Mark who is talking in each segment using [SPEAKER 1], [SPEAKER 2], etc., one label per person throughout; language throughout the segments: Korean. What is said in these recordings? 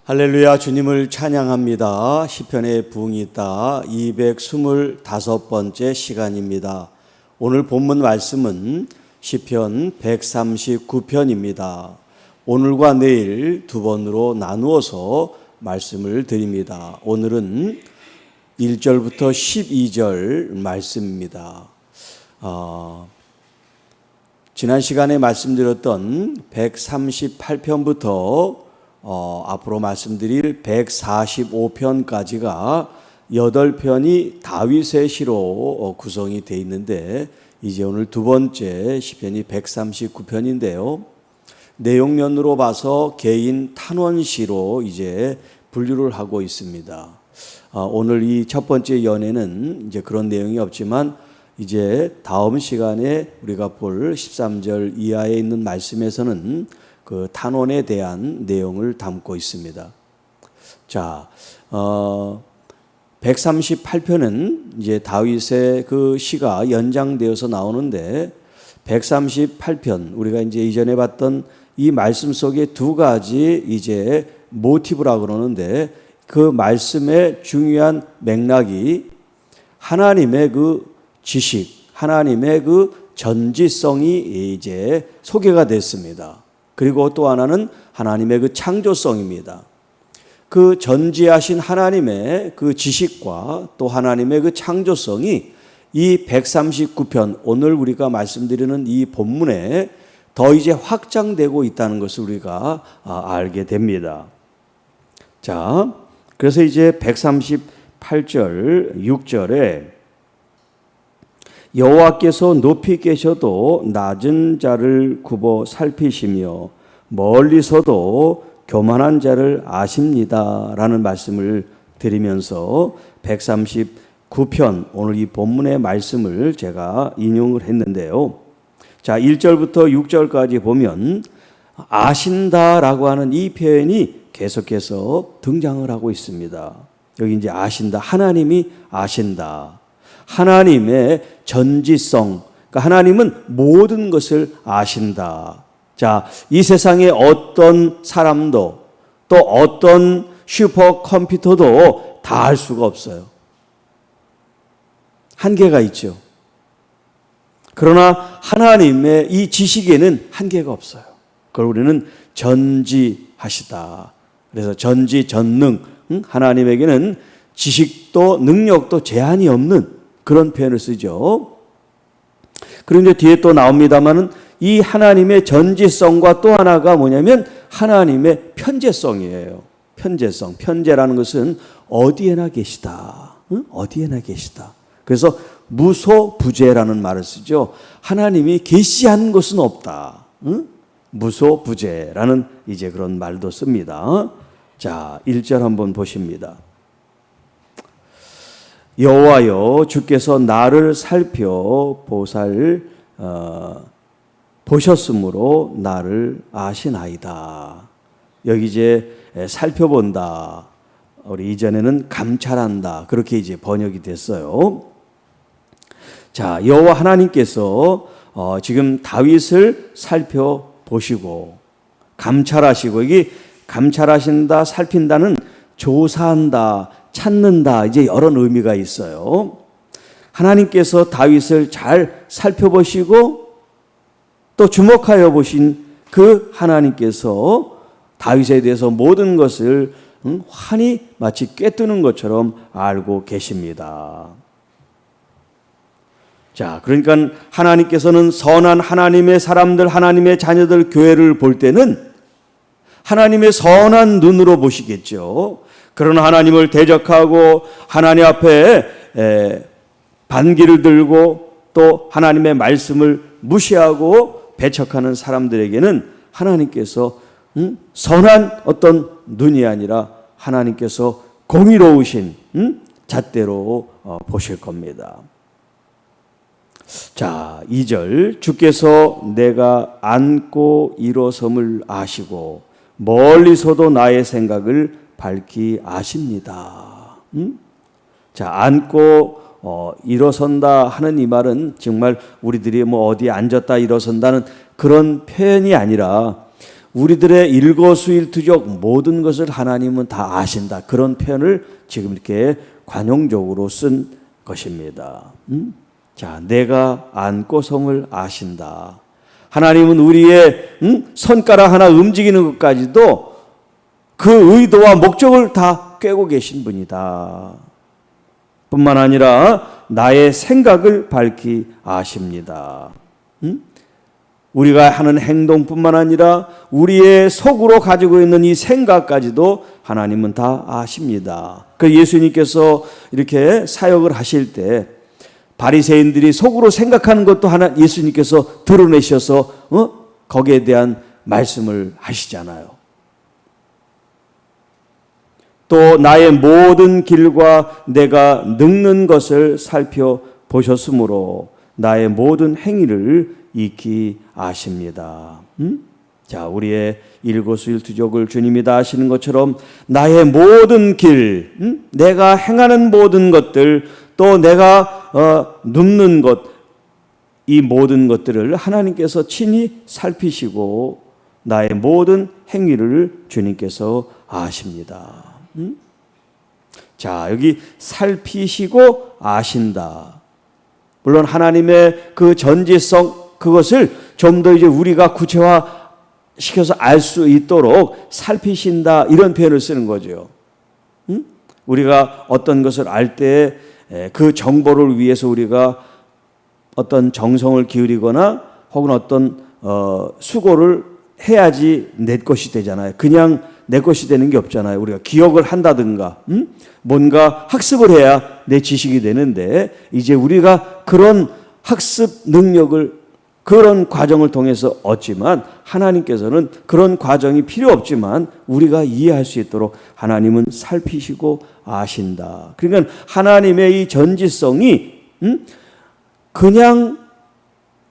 [SPEAKER 1] 할렐루야, 주님을 찬양합니다. 시편의 부흥이 있다 225번째 시간입니다. 오늘 본문 말씀은 시편 139편입니다. 오늘과 내일 두 번으로 나누어서 말씀을 드립니다. 오늘은 1절부터 12절 말씀입니다. 지난 시간에 말씀드렸던 138편부터 앞으로 말씀드릴 145편까지가 8편이 다윗의 시로 구성이 되어 있는데, 이제 오늘 두 번째 시편이 139편인데요. 내용면으로 봐서 개인 탄원시로 이제 분류를 하고 있습니다. 오늘 이 첫 번째 연에는 이제 그런 내용이 없지만, 이제 다음 시간에 우리가 볼 13절 이하에 있는 말씀에서는 그 탄원에 대한 내용을 담고 있습니다. 자, 138편은 이제 다윗의 그 시가 연장되어서 나오는데, 138편 우리가 이제 이전에 봤던 이 말씀 속에 두 가지 이제 모티브라고 그러는데, 그 말씀의 중요한 맥락이 하나님의 그 지식, 하나님의 그 전지성이 이제 소개가 됐습니다. 그리고 또 하나는 하나님의 그 창조성입니다. 그 전지하신 하나님의 그 지식과 또 하나님의 그 창조성이 이 139편, 오늘 우리가 말씀드리는 이 본문에 더 이제 확장되고 있다는 것을 우리가 알게 됩니다. 자, 그래서 이제 138절 6절에 여호와께서 높이 계셔도 낮은 자를 굽어 살피시며 멀리서도 교만한 자를 아십니다 라는 말씀을 드리면서 139편 오늘 이 본문의 말씀을 제가 인용을 했는데요. 자, 1절부터 6절까지 보면 아신다라고 하는 이 표현이 계속해서 등장을 하고 있습니다. 여기 이제 아신다, 하나님이 아신다, 하나님의 전지성, 그러니까 하나님은 모든 것을 아신다. 자, 이 세상에 어떤 사람도 또 어떤 슈퍼컴퓨터도 다 알 수가 없어요. 한계가 있죠. 그러나 하나님의 이 지식에는 한계가 없어요. 그걸 우리는 전지하시다. 그래서 전지전능, 하나님에게는 지식도 능력도 제한이 없는 그런 표현을 쓰죠. 그리고 이제 뒤에 또 나옵니다만은 이 하나님의 전지성과 또 하나가 뭐냐면 하나님의 편재성이에요. 편재성. 편재라는 것은 어디에나 계시다. 어디에나 계시다. 그래서 무소부재라는 말을 쓰죠. 하나님이 계시한 것은 없다. 무소부재라는 이제 그런 말도 씁니다. 자, 1절 한번 보십니다. 여호와여, 주께서 나를 살펴 보셨으므로 나를 아시나이다. 여기 이제 살펴본다, 우리 이전에는 감찰한다, 그렇게 이제 번역이 됐어요. 자, 여호와 하나님께서 지금 다윗을 살펴보시고 감찰하시고, 이게 감찰하신다, 살핀다는 조사한다, 찾는다, 이제 여러 의미가 있어요. 하나님께서 다윗을 잘 살펴보시고 또 주목하여 보신 그 하나님께서 다윗에 대해서 모든 것을 환히 마치 꿰뚫는 것처럼 알고 계십니다. 자, 그러니까 하나님께서는 선한 하나님의 사람들, 하나님의 자녀들, 교회를 볼 때는 하나님의 선한 눈으로 보시겠죠. 그러나 하나님을 대적하고 하나님 앞에 반기를 들고 또 하나님의 말씀을 무시하고 배척하는 사람들에게는 하나님께서 선한 어떤 눈이 아니라 하나님께서 공의로우신 잣대로 보실 겁니다. 자, 2절, 주께서 내가 앉고 일어섬을 아시고 멀리서도 나의 생각을 밝히 아십니다. 자, 앉고 일어선다 하는 이 말은 정말 우리들이 뭐 어디에 앉았다 일어선다는 그런 표현이 아니라 우리들의 일거수일투족 모든 것을 하나님은 다 아신다. 그런 표현을 지금 이렇게 관용적으로 쓴 것입니다. 자, 내가 안고섬을 아신다. 하나님은 우리의 손가락 하나 움직이는 것까지도 그 의도와 목적을 다 꿰고 계신 분이다. 뿐만 아니라 나의 생각을 밝히 아십니다. 우리가 하는 행동뿐만 아니라 우리의 속으로 가지고 있는 이 생각까지도 하나님은 다 아십니다. 그 예수님께서 이렇게 사역을 하실 때 바리새인들이 속으로 생각하는 것도 하나 예수님께서 드러내셔서 거기에 대한 말씀을 하시잖아요. 또 나의 모든 길과 내가 늙는 것을 살펴보셨으므로 나의 모든 행위를 익히 아십니다. 자, 우리의 일거수일투족을 주님이 다 아시는 것처럼 나의 모든 길, 내가 행하는 모든 것들, 또 내가 눕는 것, 이 모든 것들을 하나님께서 친히 살피시고 나의 모든 행위를 주님께서 아십니다. 자, 여기 살피시고 아신다. 물론 하나님의 그 전지성, 그것을 좀 더 이제 우리가 구체화 시켜서 알 수 있도록 살피신다, 이런 표현을 쓰는 거죠. 우리가 어떤 것을 알 때 그 정보를 위해서 우리가 어떤 정성을 기울이거나 혹은 어떤 수고를 해야지 내 것이 되잖아요. 그냥 내 것이 되는 게 없잖아요. 우리가 기억을 한다든가 뭔가 학습을 해야 내 지식이 되는데, 이제 우리가 그런 학습 능력을 그런 과정을 통해서 얻지만 하나님께서는 그런 과정이 필요 없지만 우리가 이해할 수 있도록 하나님은 살피시고 아신다. 그러니까 하나님의 이 전지성이 그냥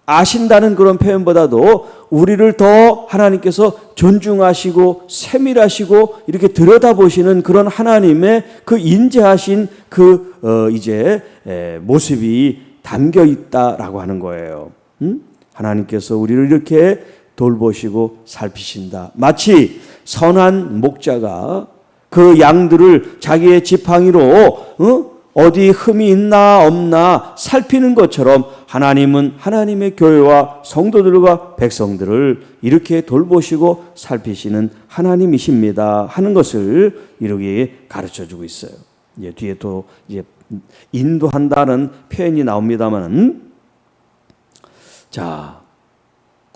[SPEAKER 1] 아신다는 그런 표현보다도 우리를 더 하나님께서 존중하시고 세밀하시고 이렇게 들여다보시는 그런 하나님의 그 인자하신 그 이제 모습이 담겨 있다라고 하는 거예요. 하나님께서 우리를 이렇게 돌보시고 살피신다. 마치 선한 목자가 그 양들을 자기의 지팡이로 어디 흠이 있나 없나 살피는 것처럼 하나님은 하나님의 교회와 성도들과 백성들을 이렇게 돌보시고 살피시는 하나님이십니다 하는 것을 이렇게 가르쳐주고 있어요. 이제 뒤에 또 이제 인도한다는 표현이 나옵니다만, 자,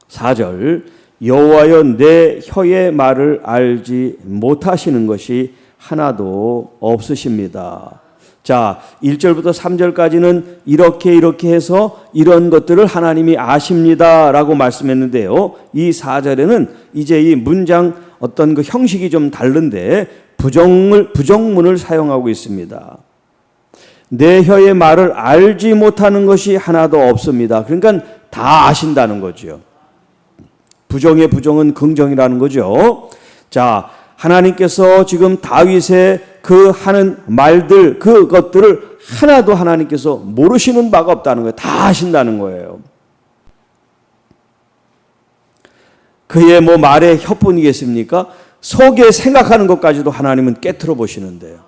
[SPEAKER 1] 4절, 여호와여 내 혀의 말을 알지 못하시는 것이 하나도 없으십니다. 자, 1절부터 3절까지는 이렇게 해서 이런 것들을 하나님이 아십니다라고 말씀했는데요. 이 4절에는 이제 이 문장 어떤 그 형식이 좀 다른데 부정문을 사용하고 있습니다. 내 혀의 말을 알지 못하는 것이 하나도 없습니다. 그러니까 다 아신다는 거죠. 부정의 부정은 긍정이라는 거죠. 자, 하나님께서 지금 다윗의 그 하는 말들, 그것들을 하나도 하나님께서 모르시는 바가 없다는 거예요. 다 아신다는 거예요. 그의 뭐 말의 혀뿐이겠습니까? 속에 생각하는 것까지도 하나님은 깨트려 보시는데요.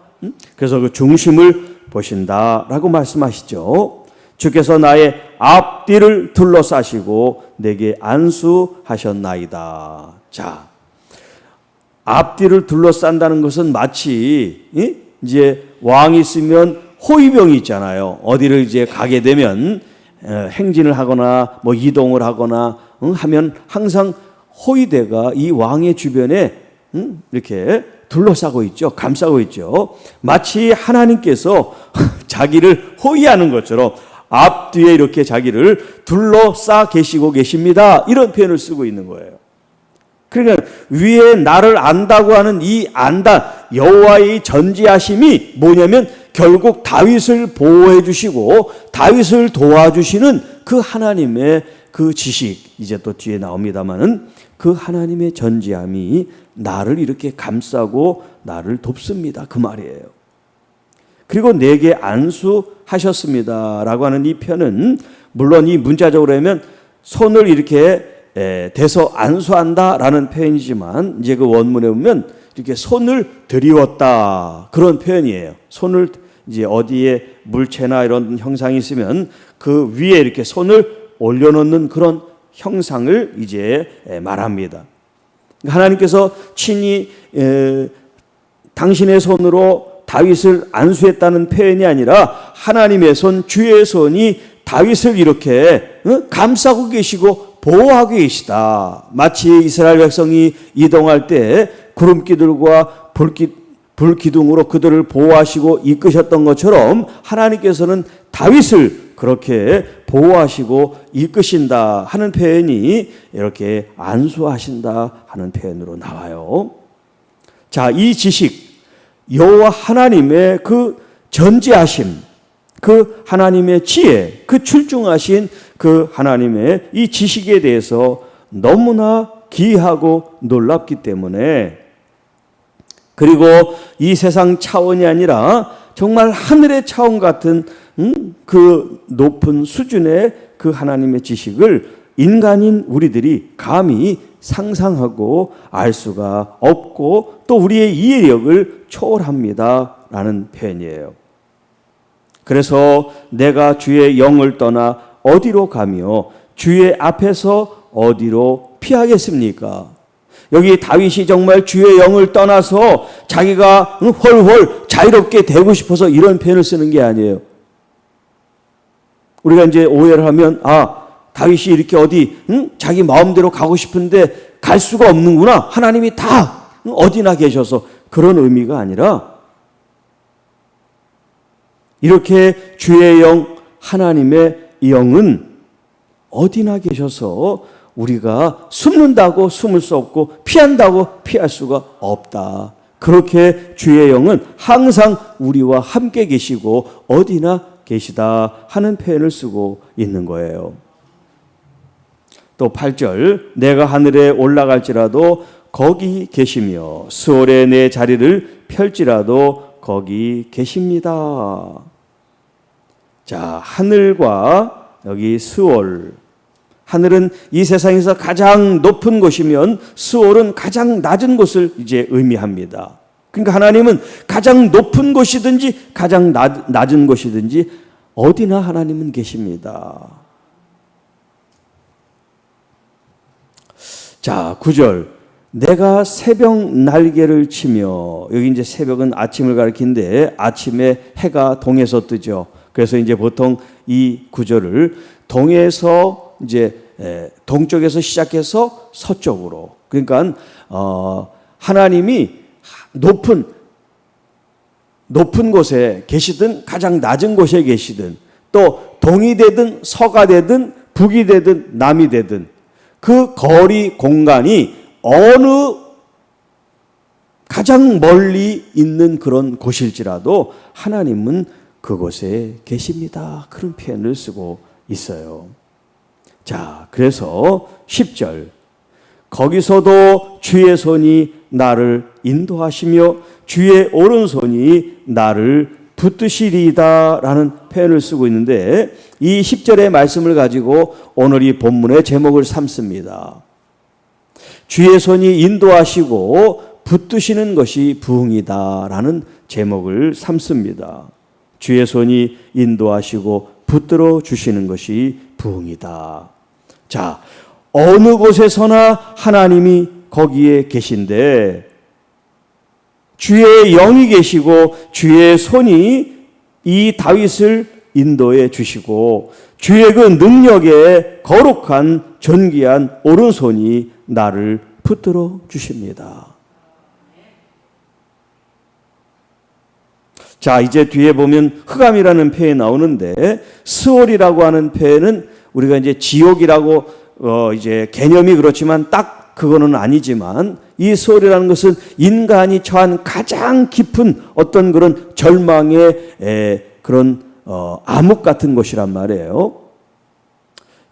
[SPEAKER 1] 그래서 그 중심을 보신다라고 말씀하시죠. 주께서 나의 앞뒤를 둘러싸시고 내게 안수하셨나이다. 자, 앞뒤를 둘러싼다는 것은 마치 이제 왕이 있으면 호위병이 있잖아요. 어디를 이제 가게 되면 행진을 하거나 뭐 이동을 하거나 하면 항상 호위대가 이 왕의 주변에 이렇게 둘러싸고 있죠. 감싸고 있죠. 마치 하나님께서 자기를 호위하는 것처럼 앞뒤에 이렇게 자기를 둘러싸 계시고 계십니다. 이런 표현을 쓰고 있는 거예요. 그러니까 위에 나를 안다고 하는 이 안다, 여호와의 전지하심이 뭐냐면 결국 다윗을 보호해 주시고 다윗을 도와주시는 그 하나님의 그 지식, 이제 또 뒤에 나옵니다마는 그 하나님의 전지함이 나를 이렇게 감싸고 나를 돕습니다. 그 말이에요. 그리고 내게 안수하셨습니다 라고 하는 이 표현은 물론 이 문자적으로 하면 손을 이렇게 대서 안수한다라는 표현이지만 이제 그 원문에 보면 이렇게 손을 들이웠다 그런 표현이에요. 손을 이제 어디에 물체나 이런 형상이 있으면 그 위에 이렇게 손을 올려놓는 그런 형상을 이제 말합니다. 하나님께서 친히 당신의 손으로 다윗을 안수했다는 표현이 아니라 하나님의 손, 주의 손이 다윗을 이렇게 감싸고 계시고 보호하고 계시다. 마치 이스라엘 백성이 이동할 때 구름기둥과 불기둥으로 그들을 보호하시고 이끄셨던 것처럼 하나님께서는 다윗을 그렇게 보호하시고 이끄신다 하는 표현이 이렇게 안수하신다 하는 표현으로 나와요. 자, 이 지식, 여호와 하나님의 그 전지하심, 그 하나님의 지혜, 그 출중하신 그 하나님의 이 지식에 대해서 너무나 귀하고 놀랍기 때문에, 그리고 이 세상 차원이 아니라 정말 하늘의 차원 같은 그 높은 수준의 그 하나님의 지식을 인간인 우리들이 감히 상상하고 알 수가 없고 또 우리의 이해력을 초월합니다 라는 표현이에요. 그래서 내가 주의 영을 떠나 어디로 가며 주의 앞에서 어디로 피하겠습니까? 여기 다윗이 정말 주의 영을 떠나서 자기가 훨훨 자유롭게 되고 싶어서 이런 표현을 쓰는 게 아니에요. 우리가 이제 오해를 하면 다윗이 이렇게 어디 자기 마음대로 가고 싶은데 갈 수가 없는구나. 하나님이 다 어디나 계셔서 그런 의미가 아니라 이렇게 주의 영, 하나님의 영은 어디나 계셔서 우리가 숨는다고 숨을 수 없고 피한다고 피할 수가 없다. 그렇게 주의 영은 항상 우리와 함께 계시고 어디나 계시다 하는 표현을 쓰고 있는 거예요. 또 8절, 내가 하늘에 올라갈지라도 거기 계시며 수월에 내 자리를 펼지라도 거기 계십니다. 자, 하늘과 여기 수월, 하늘은 이 세상에서 가장 높은 곳이면 수월은 가장 낮은 곳을 이제 의미합니다. 그러니까 하나님은 가장 높은 곳이든지 가장 낮은 곳이든지 어디나 하나님은 계십니다. 자, 9절. 내가 새벽 날개를 치며, 여기 이제 새벽은 아침을 가리키는데 아침에 해가 동에서 뜨죠. 그래서 이제 보통 이 구절을 동에서 이제 동쪽에서 시작해서 서쪽으로, 그러니까 하나님이 높은 곳에 계시든 가장 낮은 곳에 계시든 또 동이 되든 서가 되든 북이 되든 남이 되든 그 거리 공간이 어느 가장 멀리 있는 그런 곳일지라도 하나님은 그곳에 계십니다. 그런 표현을 쓰고 있어요. 자, 그래서 10절, 거기서도 주의 손이 나를 인도하시며 주의 오른손이 나를 붙드시리이다 라는 표현을 쓰고 있는데, 이 10절의 말씀을 가지고 오늘 이 본문의 제목을 삼습니다. 주의 손이 인도하시고 붙드시는 것이 부흥이다 라는 제목을 삼습니다. 주의 손이 인도하시고 붙들어 주시는 것이 부흥이다. 자, 어느 곳에서나 하나님이 거기에 계신데 주의 영이 계시고 주의 손이 이 다윗을 인도해 주시고 주의 그 능력의 거룩한 존귀한 오른손이 나를 붙들어 주십니다. 자, 이제 뒤에 보면 흑암이라는 표현이 나오는데 스올이라고 하는 표현은 우리가 이제 지옥이라고 이제 개념이 그렇지만 딱 그거는 아니지만 이 스올이라는 것은 인간이 처한 가장 깊은 어떤 그런 절망의 그런 암흑 같은 곳이란 말이에요.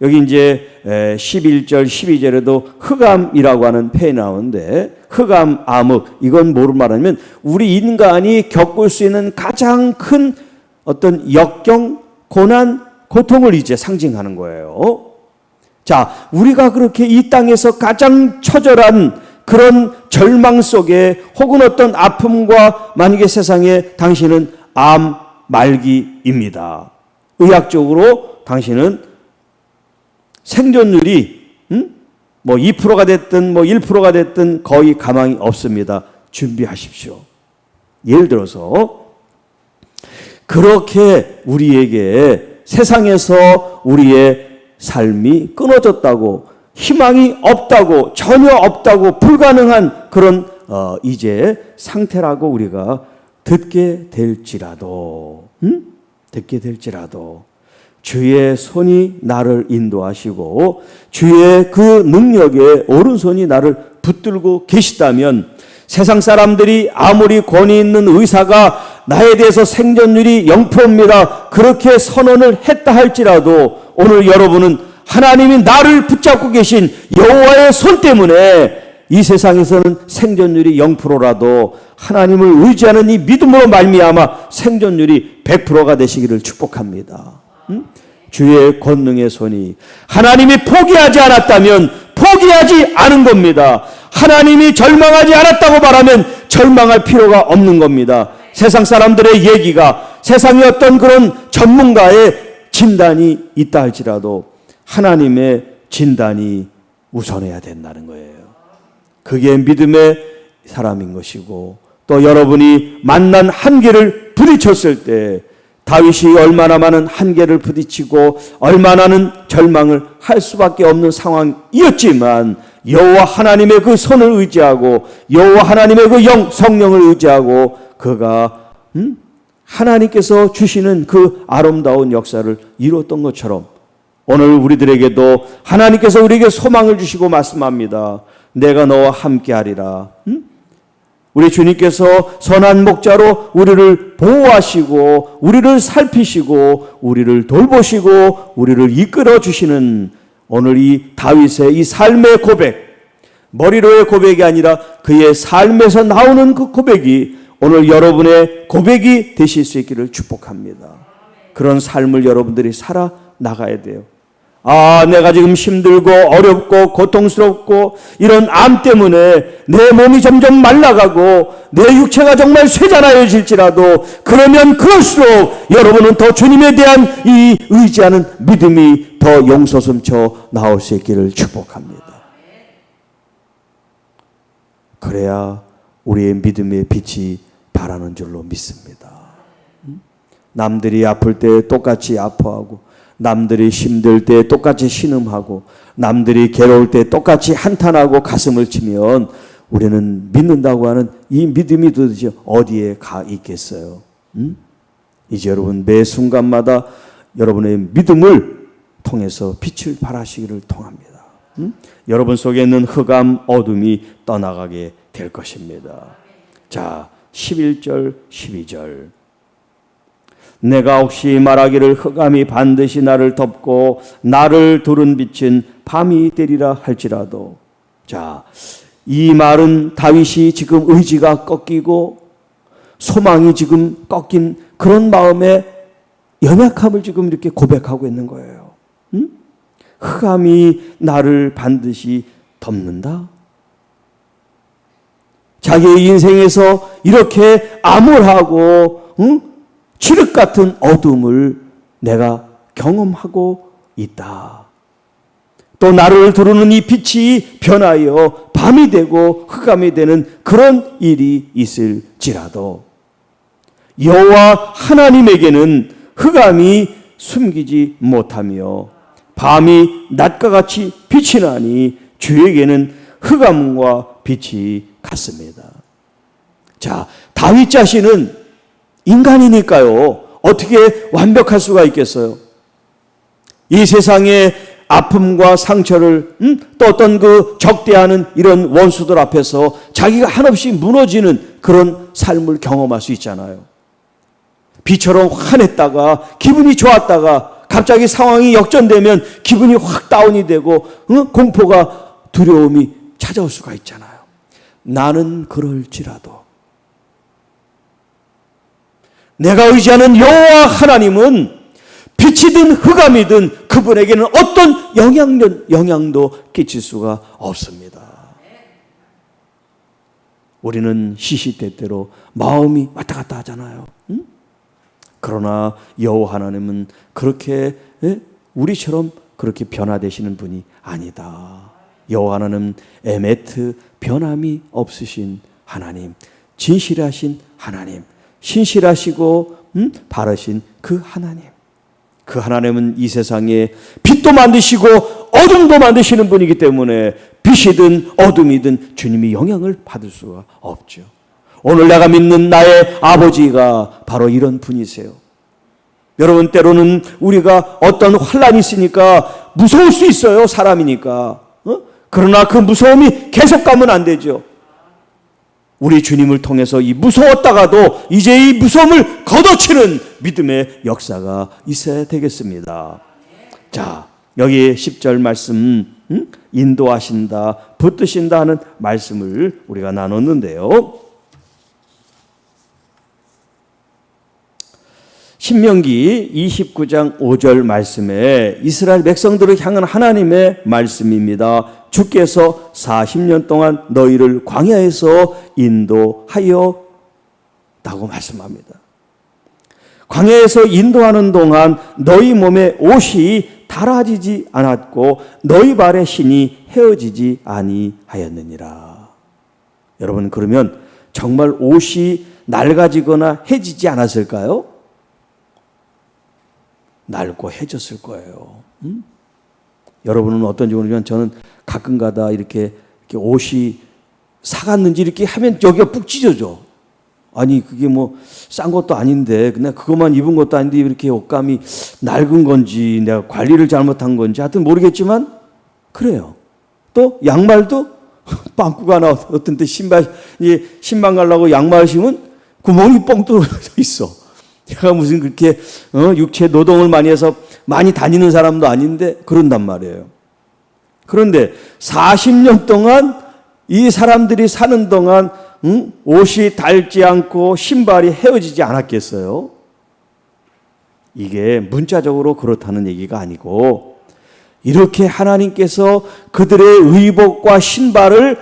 [SPEAKER 1] 여기 이제 11절, 12절에도 흑암이라고 하는 표현이 나오는데 흑암, 암흑, 이건 뭐를 말하냐면 우리 인간이 겪을 수 있는 가장 큰 어떤 역경, 고난, 고통을 이제 상징하는 거예요. 자, 우리가 그렇게 이 땅에서 가장 처절한 그런 절망 속에 혹은 어떤 아픔과 만약에 세상에 당신은 암 말기입니다. 의학적으로 당신은 생존율이 뭐 2%가 됐든 뭐 1%가 됐든 거의 가망이 없습니다. 준비하십시오. 예를 들어서 그렇게 우리에게 세상에서 우리의 삶이 끊어졌다고, 희망이 없다고, 전혀 없다고, 불가능한 그런 이제 상태라고 우리가 듣게 될지라도 주의 손이 나를 인도하시고 주의 그 능력의 오른손이 나를 붙들고 계시다면, 세상 사람들이 아무리 권위 있는 의사가 나에 대해서 생존율이 0%입니다. 그렇게 선언을 했다 할지라도 오늘 여러분은 하나님이 나를 붙잡고 계신 여호와의 손 때문에 이 세상에서는 생존율이 0%라도 하나님을 의지하는 이 믿음으로 말미암아 생존율이 100%가 되시기를 축복합니다. 주의 권능의 손이, 하나님이 포기하지 않았다면 포기하지 않은 겁니다. 하나님이 절망하지 않았다고 말하면 절망할 필요가 없는 겁니다. 세상 사람들의 얘기가, 세상의 어떤 그런 전문가의 진단이 있다 할지라도 하나님의 진단이 우선해야 된다는 거예요. 그게 믿음의 사람인 것이고, 또 여러분이 만난 한계를 부딪혔을 때 다윗이 얼마나 많은 한계를 부딪히고 얼마나는 절망을 할 수밖에 없는 상황이었지만, 여호와 하나님의 그 손을 의지하고 여호와 하나님의 그 성령을 의지하고 그가 하나님께서 주시는 그 아름다운 역사를 이뤘던 것처럼 오늘 우리들에게도 하나님께서 우리에게 소망을 주시고 말씀합니다. 내가 너와 함께하리라. 우리 주님께서 선한 목자로 우리를 보호하시고 우리를 살피시고 우리를 돌보시고 우리를 이끌어 주시는 오늘 이 다윗의 이 삶의 고백, 머리로의 고백이 아니라 그의 삶에서 나오는 그 고백이 오늘 여러분의 고백이 되실 수 있기를 축복합니다. 그런 삶을 여러분들이 살아나가야 돼요. 아, 내가 지금 힘들고 어렵고 고통스럽고 이런 암 때문에 내 몸이 점점 말라가고 내 육체가 정말 쇠잔하여질지라도, 그러면 그럴수록 여러분은 더 주님에 대한 이 의지하는 믿음이 더 용솟음쳐 나올 수 있기를 축복합니다. 그래야 우리의 믿음의 빛이 바라는 줄로 믿습니다. 남들이 아플 때 똑같이 아파하고, 남들이 힘들 때 똑같이 신음하고, 남들이 괴로울 때 똑같이 한탄하고 가슴을 치면 우리는 믿는다고 하는 이 믿음이 도대체 어디에 가 있겠어요? 이제 여러분 매 순간마다 여러분의 믿음을 통해서 빛을 발하시기를 통합니다. 여러분 속에 있는 흑암, 어둠이 떠나가게 될 것입니다. 자, 11절, 12절. 내가 혹시 말하기를 흑암이 반드시 나를 덮고 나를 두른 빛은 밤이 되리라 할지라도. 자, 이 말은 다윗이 지금 의지가 꺾이고 소망이 지금 꺾인 그런 마음의 연약함을 지금 이렇게 고백하고 있는 거예요. 흑암이 나를 반드시 덮는다. 자기의 인생에서 이렇게 암울하고 칠흑 같은 어둠을 내가 경험하고 있다. 또 나를 두르는 이 빛이 변하여 밤이 되고 흑암이 되는 그런 일이 있을지라도 여호와 하나님에게는 흑암이 숨기지 못하며 밤이 낮과 같이 빛이 나니 주에게는 흑암과 빛이 같습니다. 자, 다윗 자신은 인간이니까요, 어떻게 완벽할 수가 있겠어요? 이 세상의 아픔과 상처를 또 어떤 그 적대하는 이런 원수들 앞에서 자기가 한없이 무너지는 그런 삶을 경험할 수 있잖아요. 비처럼 환했다가 기분이 좋았다가 갑자기 상황이 역전되면 기분이 확 다운이 되고 공포가, 두려움이 찾아올 수가 있잖아요. 나는 그럴지라도 내가 의지하는 여호와 하나님은 빛이든 흑암이든 그분에게는 어떤 영향도 끼칠 수가 없습니다. 우리는 시시때때로 마음이 왔다 갔다 하잖아요. 응? 그러나 여호와 하나님은 그렇게 우리처럼 그렇게 변화되시는 분이 아니다. 여호와 하나님은 에메트, 변함이 없으신 하나님, 진실하신 하나님, 신실하시고 바르신 그 하나님. 그 하나님은 이 세상에 빛도 만드시고 어둠도 만드시는 분이기 때문에 빛이든 어둠이든 주님이 영향을 받을 수가 없죠. 오늘 내가 믿는 나의 아버지가 바로 이런 분이세요. 여러분, 때로는 우리가 어떤 환란이 있으니까 무서울 수 있어요. 사람이니까. 그러나 그 무서움이 계속 가면 안 되죠. 우리 주님을 통해서 이 무서웠다가도 이제 이 무서움을 걷어치는 믿음의 역사가 있어야 되겠습니다. 자, 여기 10절 말씀, 인도하신다, 붙드신다 하는 말씀을 우리가 나눴는데요. 신명기 29장 5절 말씀에 이스라엘 백성들을 향한 하나님의 말씀입니다. 주께서 40년 동안 너희를 광야에서 인도하였다고 말씀합니다. 광야에서 인도하는 동안 너희 몸에 옷이 닳아지지 않았고 너희 발의 신이 헤어지지 아니하였느니라. 여러분, 그러면 정말 옷이 낡아지거나 해지지 않았을까요? 낡고 해졌을 거예요. 여러분은 어떤지 모르지만 저는 가끔가다 이렇게 옷이 사갔는지 이렇게 하면 여기가 푹 찢어져. 아니, 그게 뭐 싼 것도 아닌데 그냥 그것만 입은 것도 아닌데 이렇게 옷감이 낡은 건지 내가 관리를 잘못한 건지 하여튼 모르겠지만 그래요. 또 양말도 빵꾸가 나. 어떤 때 신발 가려고 양말 신으면 구멍이 뻥 뚫어져 있어. 제가 무슨 그렇게 육체 노동을 많이 해서 많이 다니는 사람도 아닌데 그런단 말이에요. 그런데 40년 동안 이 사람들이 사는 동안 옷이 닳지 않고 신발이 헤어지지 않았겠어요? 이게 문자적으로 그렇다는 얘기가 아니고 이렇게 하나님께서 그들의 의복과 신발을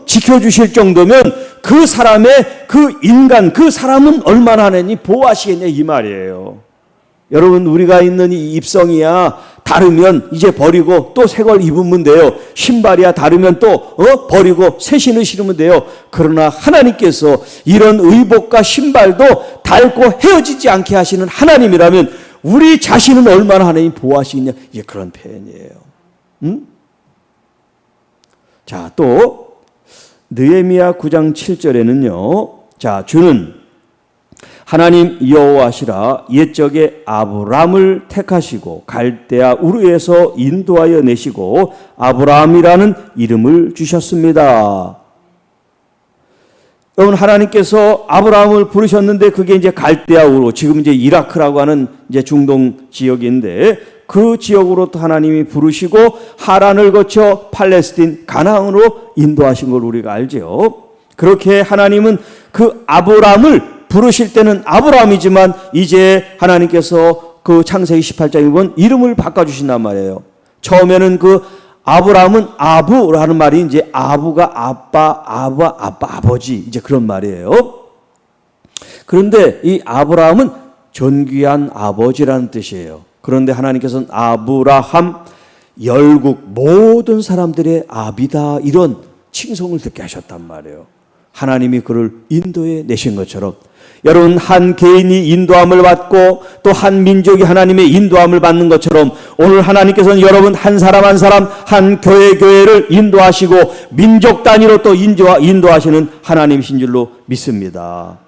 [SPEAKER 1] 지켜주실 정도면 그 사람의 그 인간, 그 사람은 얼마나 하느니 보호하시겠냐 이 말이에요. 여러분, 우리가 있는 이 입성이야 다르면 이제 버리고 또 새 걸 입으면 돼요. 신발이야 다르면 또 버리고 새 신을 신으면 돼요. 그러나 하나님께서 이런 의복과 신발도 닳고 헤어지지 않게 하시는 하나님이라면 우리 자신은 얼마나 하나님 보호하시겠냐, 이게 그런 표현이에요. 자, 또 느헤미야 9장 7절에는요. 자, 주는 하나님 여호와시라 옛적에 아브람을 택하시고 갈대아 우르에서 인도하여 내시고 아브람이라는 이름을 주셨습니다. 여러분, 하나님께서 아브라함을 부르셨는데 그게 이제 갈대아 우르, 지금 이제 이라크라고 하는 이제 중동 지역인데 그 지역으로부터 하나님이 부르시고 하란을 거쳐 팔레스틴 가나안으로 인도하신 걸 우리가 알죠. 그렇게 하나님은 그 아브람을 부르실 때는 아브라함이지만 이제 하나님께서 그 창세기 18장에 보면 이름을 바꿔주신단 말이에요. 처음에는 그 아브라함은 아부라는 말이 이제 아부가 아빠, 아버지 이제 그런 말이에요. 그런데 이 아브라함은 존귀한 아버지라는 뜻이에요. 그런데 하나님께서는 아브라함 열국 모든 사람들의 아비다 이런 칭송을 듣게 하셨단 말이에요. 하나님이 그를 인도해 내신 것처럼 여러분, 한 개인이 인도함을 받고 또 한 민족이 하나님의 인도함을 받는 것처럼 오늘 하나님께서는 여러분 한 사람 한 사람 한 교회를 인도하시고 민족 단위로 또 인도하시는 하나님이신 줄로 믿습니다.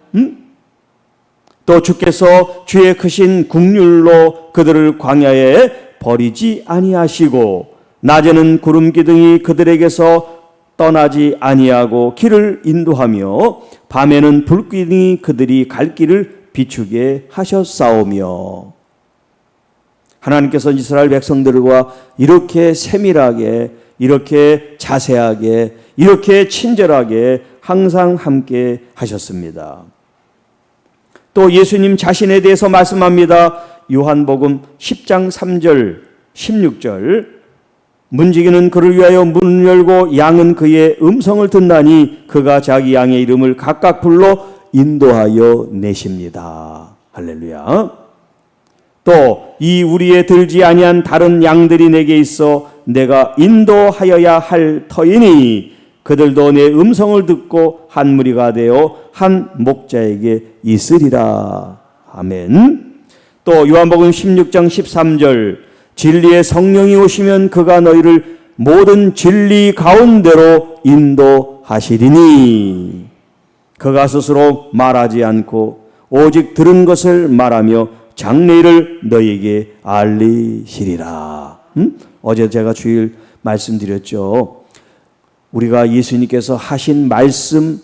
[SPEAKER 1] 또 주께서 주의 크신 국률로 그들을 광야에 버리지 아니하시고 낮에는 구름 기둥이 그들에게서 떠나지 아니하고 길을 인도하며 밤에는 불기둥이 그들이 갈 길을 비추게 하셨사오며. 하나님께서 이스라엘 백성들과 이렇게 세밀하게, 이렇게 자세하게, 이렇게 친절하게 항상 함께 하셨습니다. 또 예수님 자신에 대해서 말씀합니다. 요한복음 10장 3절 16절 문지기는 그를 위하여 문을 열고 양은 그의 음성을 듣나니 그가 자기 양의 이름을 각각 불러 인도하여 내십니다. 할렐루야. 또 이 우리에 들지 아니한 다른 양들이 내게 있어 내가 인도하여야 할 터이니 그들도 내 음성을 듣고 한 무리가 되어 한 목자에게 있으리라. 아멘. 또 요한복음 16장 13절 진리의 성령이 오시면 그가 너희를 모든 진리 가운데로 인도하시리니 그가 스스로 말하지 않고 오직 들은 것을 말하며 장래일을 너희에게 알리시리라. 어제 제가 주일 말씀드렸죠. 우리가 예수님께서 하신 말씀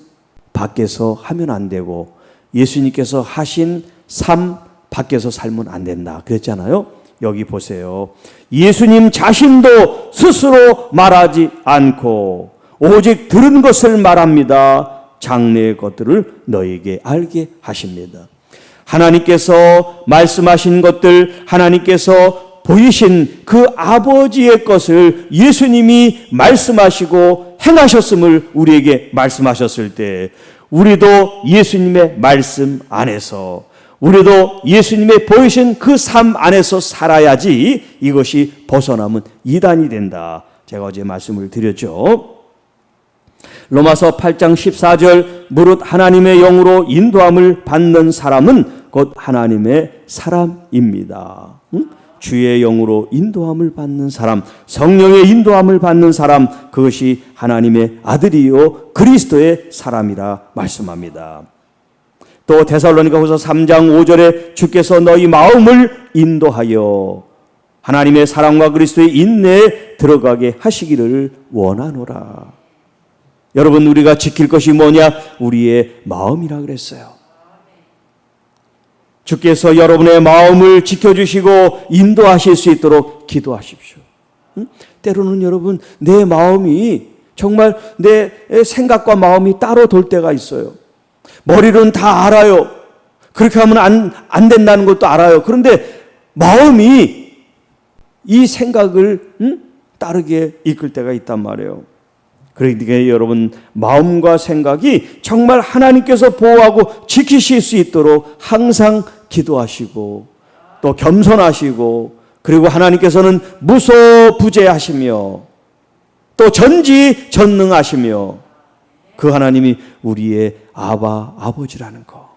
[SPEAKER 1] 밖에서 하면 안 되고 예수님께서 하신 삶 밖에서 살면 안 된다 그랬잖아요. 여기 보세요. 예수님 자신도 스스로 말하지 않고 오직 들은 것을 말합니다. 장래의 것들을 너희에게 알게 하십니다. 하나님께서 말씀하신 것들, 하나님께서 보이신 그 아버지의 것을 예수님이 말씀하시고 행하셨음을 우리에게 말씀하셨을 때 우리도 예수님의 말씀 안에서 우리도 예수님의 보이신 그 삶 안에서 살아야지 이것이 벗어나면 이단이 된다. 제가 어제 말씀을 드렸죠. 로마서 8장 14절 무릇 하나님의 영으로 인도함을 받는 사람은 곧 하나님의 사람입니다. 주의 영으로 인도함을 받는 사람, 성령의 인도함을 받는 사람, 그것이 하나님의 아들이요 그리스도의 사람이라 말씀합니다. 또 데살로니가후서 3장 5절에 주께서 너희 마음을 인도하여 하나님의 사랑과 그리스도의 인내에 들어가게 하시기를 원하노라. 여러분, 우리가 지킬 것이 뭐냐? 우리의 마음이라 그랬어요. 주께서 여러분의 마음을 지켜주시고 인도하실 수 있도록 기도하십시오. 때로는 여러분, 내 마음이 정말 내 생각과 마음이 따로 돌 때가 있어요. 머리로는 다 알아요. 그렇게 하면 안 된다는 것도 알아요. 그런데 마음이 이 생각을 따르게 이끌 때가 있단 말이에요. 그러니까 여러분, 마음과 생각이 정말 하나님께서 보호하고 지키실 수 있도록 항상 기도하시고 또 겸손하시고, 그리고 하나님께서는 무소부재하시며 또 전지전능하시며 그 하나님이 우리의 아버지라는 거.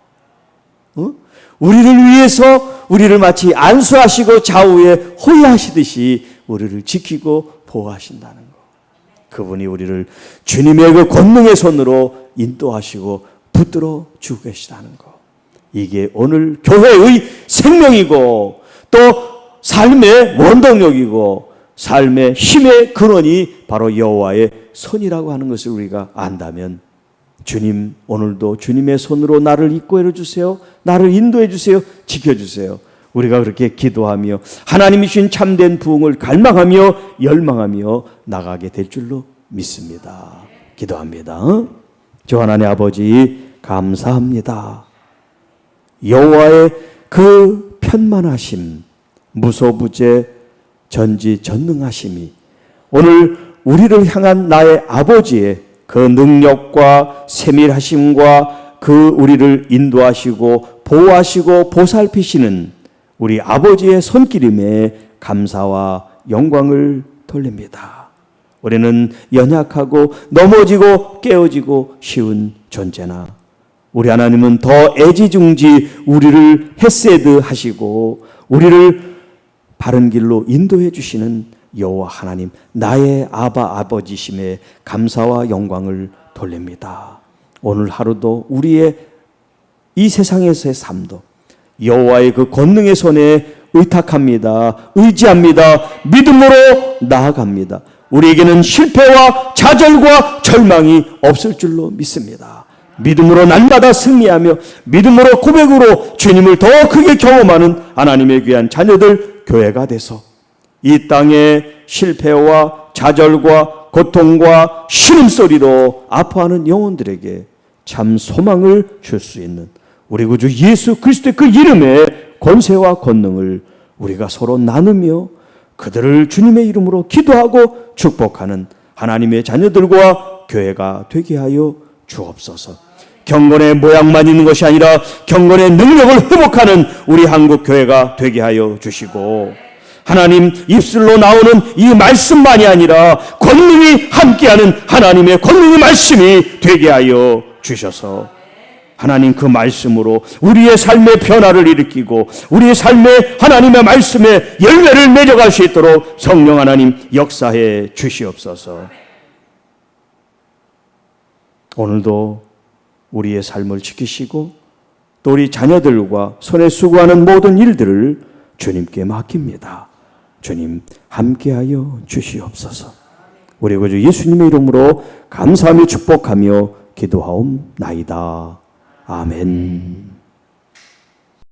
[SPEAKER 1] 우리를 위해서 우리를 마치 안수하시고 좌우에 호위하시듯이 우리를 지키고 보호하신다는 거. 그분이 우리를 주님의 그 권능의 손으로 인도하시고 붙들어 주고 계시다는 거. 이게 오늘 교회의 생명이고 또 삶의 원동력이고 삶의 힘의 근원이 바로 여호와의 손이라고 하는 것을 우리가 안다면, 주님, 오늘도 주님의 손으로 나를 이끌어 주세요. 나를 인도해 주세요. 지켜주세요. 우리가 그렇게 기도하며 하나님이 주신 참된 부흥을 갈망하며 열망하며 나가게 될 줄로 믿습니다. 기도합니다. 주 하나님 아버지, 감사합니다. 여호와의 그 편만하심, 무소부재, 전지전능하심이 오늘 우리를 향한 나의 아버지의 그 능력과 세밀하심과 그 우리를 인도하시고 보호하시고 보살피시는 우리 아버지의 손길임에 감사와 영광을 돌립니다. 우리는 연약하고 넘어지고 깨어지고 쉬운 존재나 우리 하나님은 더 애지중지 우리를 헤세드 하시고 우리를 바른 길로 인도해 주시는 여호와 하나님, 나의 아버지심에 감사와 영광을 돌립니다. 오늘 하루도 우리의 이 세상에서의 삶도 여호와의 그 권능의 손에 의탁합니다. 의지합니다. 믿음으로 나아갑니다. 우리에게는 실패와 좌절과 절망이 없을 줄로 믿습니다. 믿음으로 날마다 승리하며 믿음으로 고백으로 주님을 더 크게 경험하는 하나님의 귀한 자녀들 교회가 돼서 이 땅의 실패와 좌절과 고통과 신음소리로 아파하는 영혼들에게 참 소망을 줄 수 있는 우리 구주 예수 그리스도의 그 이름에 권세와 권능을 우리가 서로 나누며 그들을 주님의 이름으로 기도하고 축복하는 하나님의 자녀들과 교회가 되게 하여 주옵소서. 경건의 모양만 있는 것이 아니라 경건의 능력을 회복하는 우리 한국 교회가 되게 하여 주시고, 하나님 입술로 나오는 이 말씀만이 아니라 권능이 함께하는 하나님의 권능의 말씀이 되게 하여 주셔서 하나님 그 말씀으로 우리의 삶의 변화를 일으키고 우리의 삶에 하나님의 말씀에 열매를 맺어갈 수 있도록 성령 하나님 역사해 주시옵소서. 오늘도 우리의 삶을 지키시고 또 우리 자녀들과 손에 수고하는 모든 일들을 주님께 맡깁니다. 주님 함께하여 주시옵소서. 우리 구주 예수님의 이름으로 감사하며 축복하며 기도하옵나이다. 아멘.